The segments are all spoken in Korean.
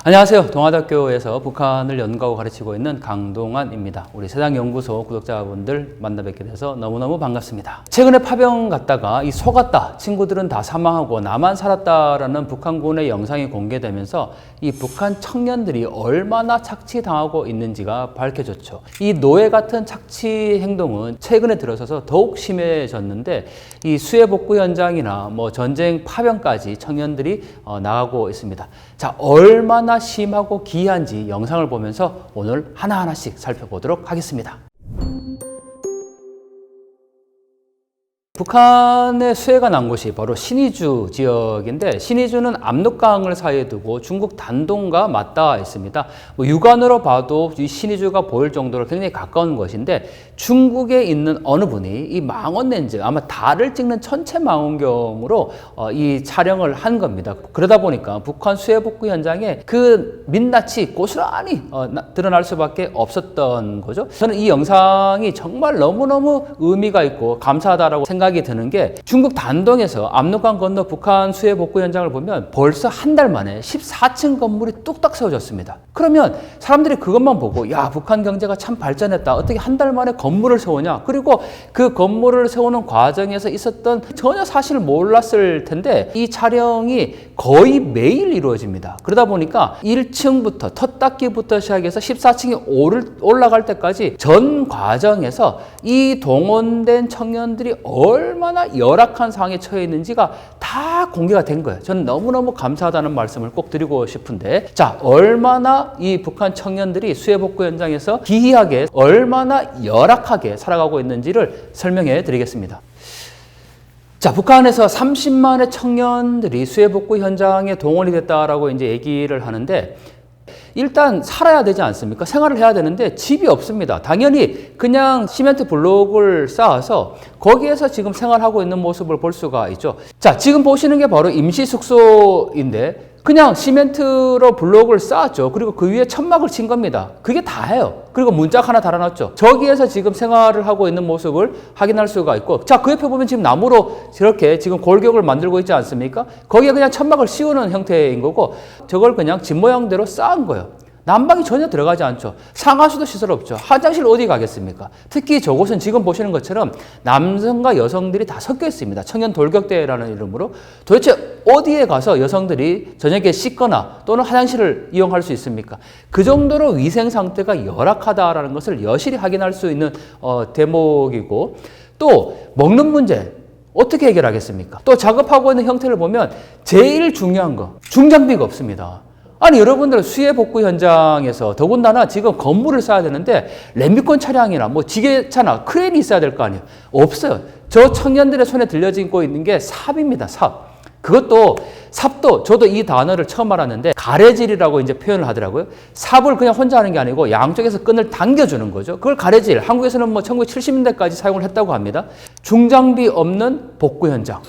안녕하세요. 동아대학교에서 북한을 연구하고 가르치고 있는 강동환입니다. 우리 세상연구소 구독자분들 만나 뵙게 돼서 너무너무 반갑습니다. 최근에 파병 갔다가 속았다, 친구들은 다 사망하고 나만 살았다라는 북한군의 영상이 공개되면서 이 북한 청년들이 얼마나 착취당하고 있는지가 밝혀졌죠. 이 노예 같은 착취 행동은 최근에 들어서서 더욱 심해졌는데 이 수해복구 현장이나 전쟁 파병까지 청년들이 나가고 있습니다. 자, 얼마나 심하고 기이한지 영상을 보면서 오늘 하나하나씩 살펴보도록 하겠습니다. 북한의 수해가 난 곳이 바로 신의주 지역인데, 신의주는 압록강을 사이에 두고 중국 단동과 맞닿아 있습니다. 육안으로 봐도 이 신의주가 보일 정도로 굉장히 가까운 곳인데, 중국에 있는 어느 분이 이 망원 렌즈, 아마 달을 찍는 천체 망원경으로 이 촬영을 한 겁니다. 그러다 보니까 북한 수해 복구 현장에 그 민낯이 고스란히 드러날 수밖에 없었던 거죠. 저는 이 영상이 정말 너무너무 의미가 있고 감사하다라고 생각이 드는 게, 중국 단동에서 압록강 건너 북한 수해 복구 현장을 보면 벌써 한 달 만에 14층 건물이 뚝딱 세워졌습니다. 그러면 사람들이 그것만 보고 야, 북한 경제가 참 발전했다, 어떻게 한 달 만에 건물을 세우냐, 그리고 그 건물을 세우는 과정에서 있었던 전혀 사실을 몰랐을 텐데 이 촬영이 거의 매일 이루어집니다. 그러다 보니까 1층부터 텃닦기부터 시작해서 14층에 올라갈 때까지 전 과정에서 이 동원된 청년들이 얼마나 열악한 상황에 처해 있는지가 다 공개가 된 거예요. 저는 너무너무 감사하다는 말씀을 꼭 드리고 싶은데, 자, 얼마나 이 북한 청년들이 수해복구 현장에서 기이하게, 얼마나 열악하게 살아가고 있는지를 설명해 드리겠습니다. 자, 북한에서 30만의 청년들이 수해복구 현장에 동원이 됐다라고 이제 얘기를 하는데, 일단 살아야 되지 않습니까? 생활을 해야 되는데 집이 없습니다. 당연히 그냥 시멘트 블록을 쌓아서 거기에서 지금 생활하고 있는 모습을 볼 수가 있죠. 자, 지금 보시는 게 바로 임시 숙소인데 그냥 시멘트로 블록을 쌓았죠. 그리고 그 위에 천막을 친 겁니다. 그게 다예요. 그리고 문짝 하나 달아놨죠. 저기에서 지금 생활을 하고 있는 모습을 확인할 수가 있고, 자, 그 옆에 보면 지금 나무로 저렇게 지금 골격을 만들고 있지 않습니까? 거기에 그냥 천막을 씌우는 형태인 거고, 저걸 그냥 집 모양대로 쌓은 거예요. 난방이 전혀 들어가지 않죠. 상하수도 시설 없죠. 화장실 어디 가겠습니까? 특히 저곳은 지금 보시는 것처럼 남성과 여성들이 다 섞여 있습니다. 청년 돌격대라는 이름으로. 도대체 어디에 가서 여성들이 저녁에 씻거나 또는 화장실을 이용할 수 있습니까? 그 정도로 위생 상태가 열악하다라는 것을 여실히 확인할 수 있는 대목이고, 또 먹는 문제 어떻게 해결하겠습니까? 또 작업하고 있는 형태를 보면 제일 중요한 거, 중장비가 없습니다. 아니, 여러분들 수해 복구 현장에서 더군다나 지금 건물을 쌓아야 되는데 램비콘 차량이나 지게차나 크레인이 있어야 될 거 아니에요. 없어요. 저 청년들의 손에 들려지고 있는 게 삽입니다. 삽. 그것도 삽도, 저도 이 단어를 처음 알았는데 가래질이라고 이제 표현을 하더라고요. 삽을 그냥 혼자 하는 게 아니고 양쪽에서 끈을 당겨주는 거죠. 그걸 가래질. 한국에서는 1970년대까지 사용을 했다고 합니다. 중장비 없는 복구 현장,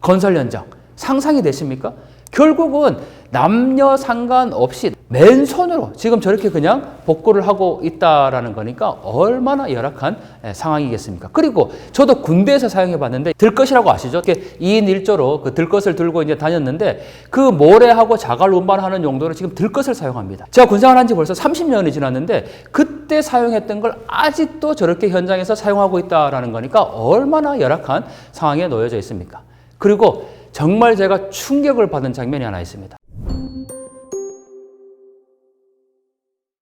건설 현장. 상상이 되십니까? 결국은 남녀 상관없이 맨손으로 지금 저렇게 그냥 복구를 하고 있다라는 거니까 얼마나 열악한 상황이겠습니까? 그리고 저도 군대에서 사용해 봤는데 들것이라고 아시죠? 이렇게 2인 1조로 그 들것을 들고 이제 다녔는데 그 모래하고 자갈 운반하는 용도로 지금 들것을 사용합니다. 제가 군생활 한 지 벌써 30년이 지났는데 그때 사용했던 걸 아직도 저렇게 현장에서 사용하고 있다라는 거니까 얼마나 열악한 상황에 놓여져 있습니까? 그리고 정말 제가 충격을 받은 장면이 하나 있습니다.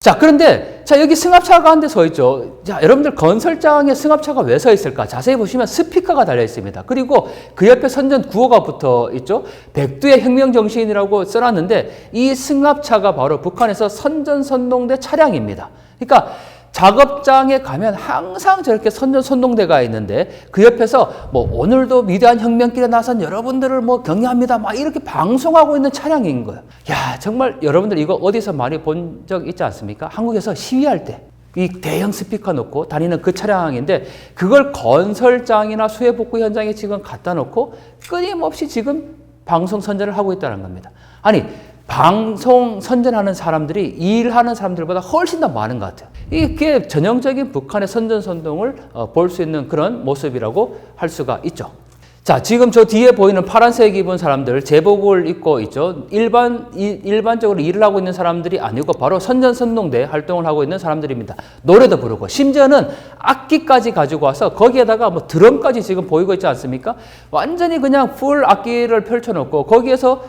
자, 그런데 자, 여기 승합차가 한 대 서 있죠. 자, 여러분들 건설장에 승합차가 왜 서 있을까? 자세히 보시면 스피커가 달려 있습니다. 그리고 그 옆에 선전 구호가 붙어 있죠. 백두의 혁명 정신이라고 써놨는데 이 승합차가 바로 북한에서 선전선동대 차량입니다. 그러니까 작업장에 가면 항상 저렇게 선동대가 있는데 그 옆에서 오늘도 위대한 혁명길에 나선 여러분들을 격려합니다, 이렇게 방송하고 있는 차량인 거예요. 야, 정말 여러분들 이거 어디서 많이 본 적 있지 않습니까? 한국에서 시위할 때 이 대형 스피커 놓고 다니는 그 차량인데 그걸 건설장이나 수해복구 현장에 지금 갖다 놓고 끊임없이 지금 방송 선전을 하고 있다는 겁니다. 아니, 방송 선전하는 사람들이 일하는 사람들보다 훨씬 더 많은 것 같아요. 이게 전형적인 북한의 선전선동을 볼 수 있는 그런 모습이라고 할 수가 있죠. 자, 지금 저 뒤에 보이는 파란색 입은 사람들, 제복을 입고 있죠. 일반적으로 일을 하고 있는 사람들이 아니고 바로 선전선동대 활동을 하고 있는 사람들입니다. 노래도 부르고, 심지어는 악기까지 가지고 와서 거기에다가 뭐 드럼까지 지금 보이고 있지 않습니까? 완전히 그냥 풀 악기를 펼쳐놓고 거기에서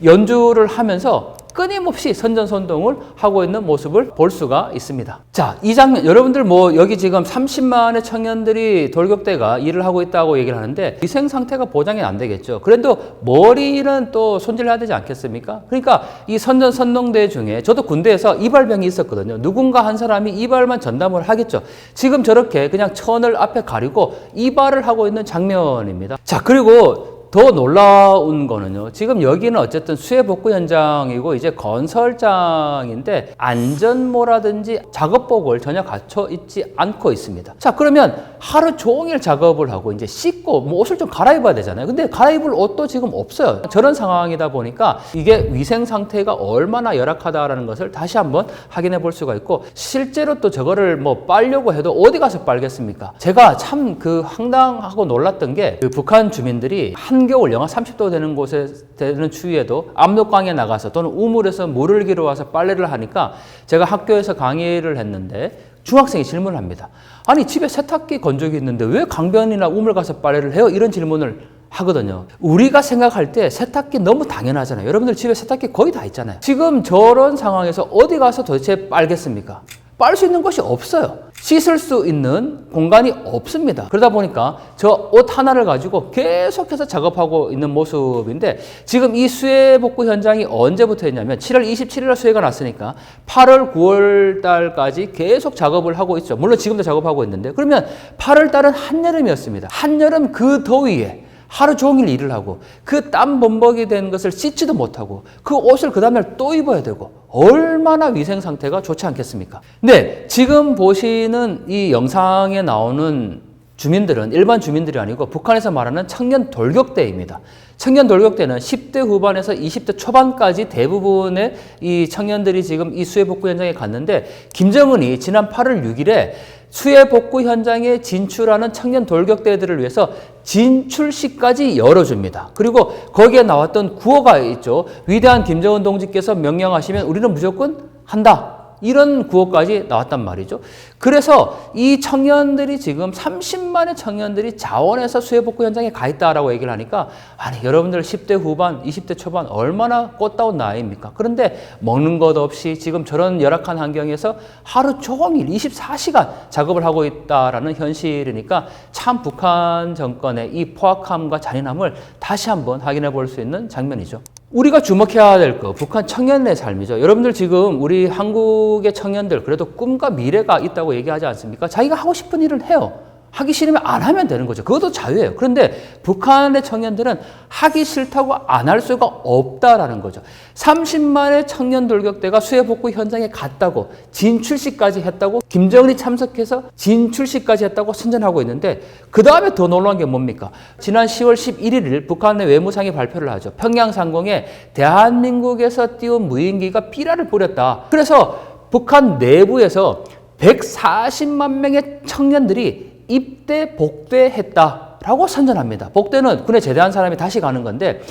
연주를 하면서 끊임없이 선전선동을 하고 있는 모습을 볼 수가 있습니다. 자, 이 장면, 여러분들 뭐 여기 지금 30만의 청년들이 돌격대가 일을 하고 있다고 얘기를 하는데 위생 상태가 보장이 안 되겠죠. 그래도 머리는 또 손질해야 되지 않겠습니까? 그러니까 이 선전선동대 중에 저도 군대에서 이발병이 있었거든요. 누군가 한 사람이 이발만 전담을 하겠죠. 지금 저렇게 그냥 천을 앞에 가리고 이발을 하고 있는 장면입니다. 자, 그리고 더 놀라운 거는요. 지금 여기는 어쨌든 수해 복구 현장이고 이제 건설장인데 안전모라든지 작업복을 전혀 갖춰 있지 않고 있습니다. 자, 그러면 하루 종일 작업을 하고 이제 씻고 뭐 옷을 좀 갈아입어야 되잖아요. 근데 갈아입을 옷도 지금 없어요. 저런 상황이다 보니까 이게 위생 상태가 얼마나 열악하다라는 것을 다시 한번 확인해 볼 수가 있고, 실제로 또 저거를 뭐 빨려고 해도 어디 가서 빨겠습니까? 제가 참 그 황당하고 놀랐던 게 그 북한 주민들이 한겨울 영하 30도 되는 곳에 되는 추위에도 압록강에 나가서 또는 우물에서 물을 기러 와서 빨래를 하니까, 제가 학교에서 강의를 했는데 중학생이 질문을 합니다. 아니, 집에 세탁기 건조기 있는데 왜 강변이나 우물 가서 빨래를 해요? 이런 질문을 하거든요. 우리가 생각할 때 세탁기 너무 당연하잖아요. 여러분들 집에 세탁기 거의 다 있잖아요. 지금 저런 상황에서 어디 가서 도대체 빨겠습니까? 빨 수 있는 곳이 없어요. 씻을 수 있는 공간이 없습니다. 그러다 보니까 저 옷 하나를 가지고 계속해서 작업하고 있는 모습인데, 지금 이 수해 복구 현장이 언제부터 했냐면 7월 27일에 수해가 났으니까 8월, 9월 달까지 계속 작업을 하고 있죠. 물론 지금도 작업하고 있는데, 그러면 8월 달은 한여름이었습니다. 한여름 그 더위에 하루 종일 일을 하고 그 땀 범벅이 된 것을 씻지도 못하고 그 옷을 그 다음날 또 입어야 되고 얼마나 위생 상태가 좋지 않겠습니까? 네, 지금 보시는 이 영상에 나오는 주민들은 일반 주민들이 아니고 북한에서 말하는 청년 돌격대입니다. 청년 돌격대는 10대 후반에서 20대 초반까지 대부분의 이 청년들이 지금 이 수해 복구 현장에 갔는데, 김정은이 지난 8월 6일에 수해 복구 현장에 진출하는 청년 돌격대들을 위해서 진출식까지 열어줍니다. 그리고 거기에 나왔던 구호가 있죠. 위대한 김정은 동지께서 명령하시면 우리는 무조건 한다. 이런 구호까지 나왔단 말이죠. 그래서 이 청년들이 지금 30만의 청년들이 자원해서 수해 복구 현장에 가 있다라고 얘기를 하니까, 아니, 여러분들 10대 후반, 20대 초반 얼마나 꽃다운 나이입니까? 그런데 먹는 것 없이 지금 저런 열악한 환경에서 하루 종일 24시간 작업을 하고 있다라는 현실이니까 참 북한 정권의 이 포악함과 잔인함을 다시 한번 확인해 볼 수 있는 장면이죠. 우리가 주목해야 될 거, 북한 청년의 삶이죠. 여러분들 지금 우리 한국의 청년들 그래도 꿈과 미래가 있다고 얘기하지 않습니까? 자기가 하고 싶은 일을 해요. 하기 싫으면 안 하면 되는 거죠. 그것도 자유예요. 그런데 북한의 청년들은 하기 싫다고 안 할 수가 없다라는 거죠. 30만의 청년 돌격대가 수해 복구 현장에 갔다고, 진출식까지 했다고, 김정은이 참석해서 진출식까지 했다고 선전하고 있는데, 그 다음에 더 놀라운 게 뭡니까? 지난 10월 11일 북한의 외무상이 발표를 하죠. 평양 상공에 대한민국에서 띄운 무인기가 삐라를 뿌렸다. 그래서 북한 내부에서 140만 명의 청년들이 입대, 복대했다라고 선전합니다. 복대는 군에 제대한 사람이 다시 가는 건데,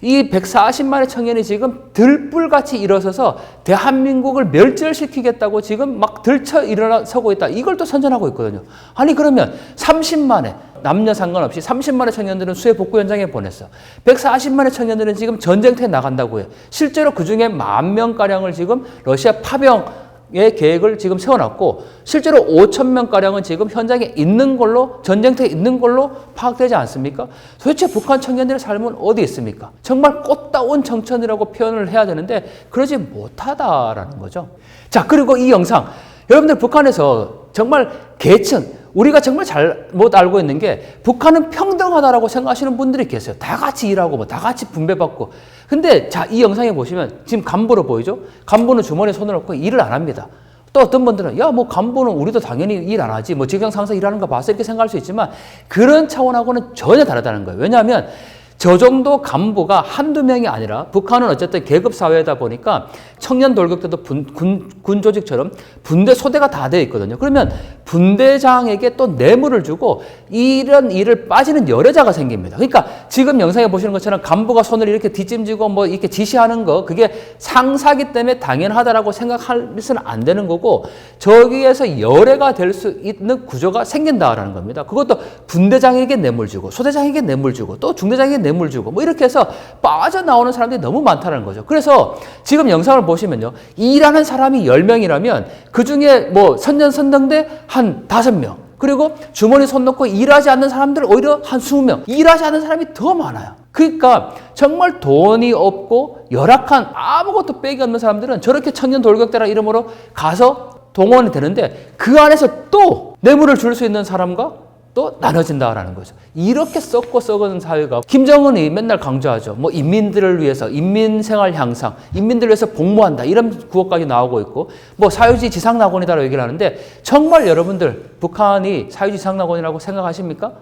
이 140만의 청년이 지금 들불같이 일어서서 대한민국을 멸절시키겠다고 지금 막 들쳐 일어서고 있다. 이걸 또 선전하고 있거든요. 아니, 그러면 30만의 남녀 상관없이 30만의 청년들은 수해 복구 현장에 보냈어. 140만의 청년들은 지금 전쟁터에 나간다고 해요. 실제로 그중에 10,000명가량을 지금 러시아 파병 의 계획을 지금 세워놨고, 실제로 5,000명가량은 지금 현장에 있는 걸로, 전쟁터에 있는 걸로 파악되지 않습니까? 도대체 북한 청년들의 삶은 어디 있습니까? 정말 꽃다운 청천이라고 표현을 해야 되는데 그러지 못하다라는 거죠. 자, 그리고 이 영상, 여러분들 북한에서 정말 계층, 우리가 정말 잘 못 알고 있는 게, 북한은 평등하다라고 생각하시는 분들이 계세요. 다 같이 일하고 뭐 다 같이 분배받고. 근데 자, 이 영상에 보시면 지금 간부로 보이죠? 간부는 주머니에 손을 넣고 일을 안 합니다. 또 어떤 분들은 야, 뭐 간부는 우리도 당연히 일 안 하지, 뭐 직장 상사 일하는 거 봐서 이렇게 생각할 수 있지만, 그런 차원하고는 전혀 다르다는 거예요. 왜냐하면 저 정도 간부가 한두 명이 아니라, 북한은 어쨌든 계급 사회다 보니까 청년 돌격대도 군 조직처럼 분대 소대가 다 되어 있거든요. 그러면 분대장에게 또 뇌물을 주고 이런 일을 빠지는 열애자가 생깁니다. 그러니까 지금 영상에 보시는 것처럼 간부가 손을 이렇게 뒷짐지고 뭐 이렇게 지시하는 거 그게 상사기 때문에 당연하다라고 생각해서는 안 되는 거고 저기에서 열애가 될 수 있는 구조가 생긴다라는 겁니다. 그것도 분대장에게 뇌물 주고 소대장에게 뇌물 주고 또 중대장에게 뇌물 주고 뭐 이렇게 해서 빠져나오는 사람들이 너무 많다는 거죠. 그래서 지금 영상을 보시면요. 일하는 사람이 10명이라면 그중에 뭐 선전선동대 한 5명 그리고 주머니 손 놓고 일하지 않는 사람들 오히려 한 20명 일하지 않는 사람이 더 많아요. 그러니까 정말 돈이 없고 열악한 아무것도 빼기 없는 사람들은 저렇게 청년 돌격대라 이름으로 가서 동원이 되는데 그 안에서 또 뇌물을 줄 수 있는 사람과 또 나눠진다라는 거죠. 이렇게 썩고 썩은 사회가 김정은이 맨날 강조하죠. 뭐 인민들을 위해서 인민 생활 향상, 인민들을 위해서 복무한다 이런 구호까지 나오고 있고 뭐 사유지 지상낙원이다라고 얘기를 하는데 정말 여러분들 북한이 사유지 지상낙원이라고 생각하십니까?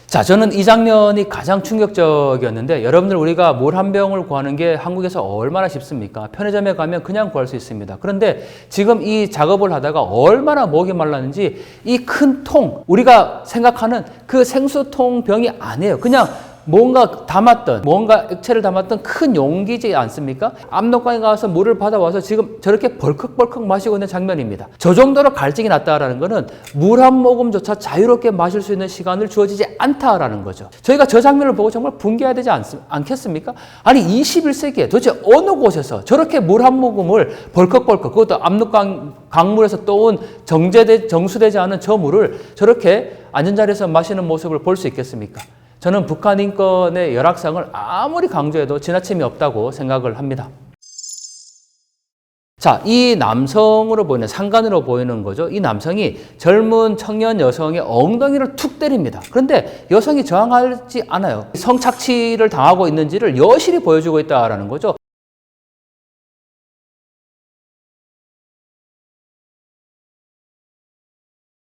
자, 저는 이 장면이 가장 충격적이었는데 여러분들 우리가 물 한 병을 구하는 게 한국에서 얼마나 쉽습니까? 편의점에 가면 그냥 구할 수 있습니다. 그런데 지금 이 작업을 하다가 얼마나 목이 말랐는지 이 큰 통, 우리가 생각하는 그 생수통 병이 아니에요. 그냥 뭔가 담았던, 뭔가 액체를 담았던 큰 용기지 않습니까? 압록강에 가서 물을 받아와서 지금 저렇게 벌컥벌컥 마시고 있는 장면입니다. 저 정도로 갈증이 났다라는 것은 물 한 모금조차 자유롭게 마실 수 있는 시간을 주어지지 않다라는 거죠. 저희가 저 장면을 보고 정말 붕괴해야 되지 않겠습니까? 아니 21세기에 도대체 어느 곳에서 저렇게 물 한 모금을 벌컥벌컥 그것도 압록강 강물에서 떠온 정수되지 않은 저 물을 저렇게 앉은 자리에서 마시는 모습을 볼 수 있겠습니까? 저는 북한 인권의 열악상을 아무리 강조해도 지나침이 없다고 생각을 합니다. 자, 이 남성으로 보이는 상간으로 보이는 거죠. 이 남성이 젊은 청년 여성의 엉덩이를 툭 때립니다. 그런데 여성이 저항하지 않아요. 성착취를 당하고 있는지를 여실히 보여주고 있다는 거죠.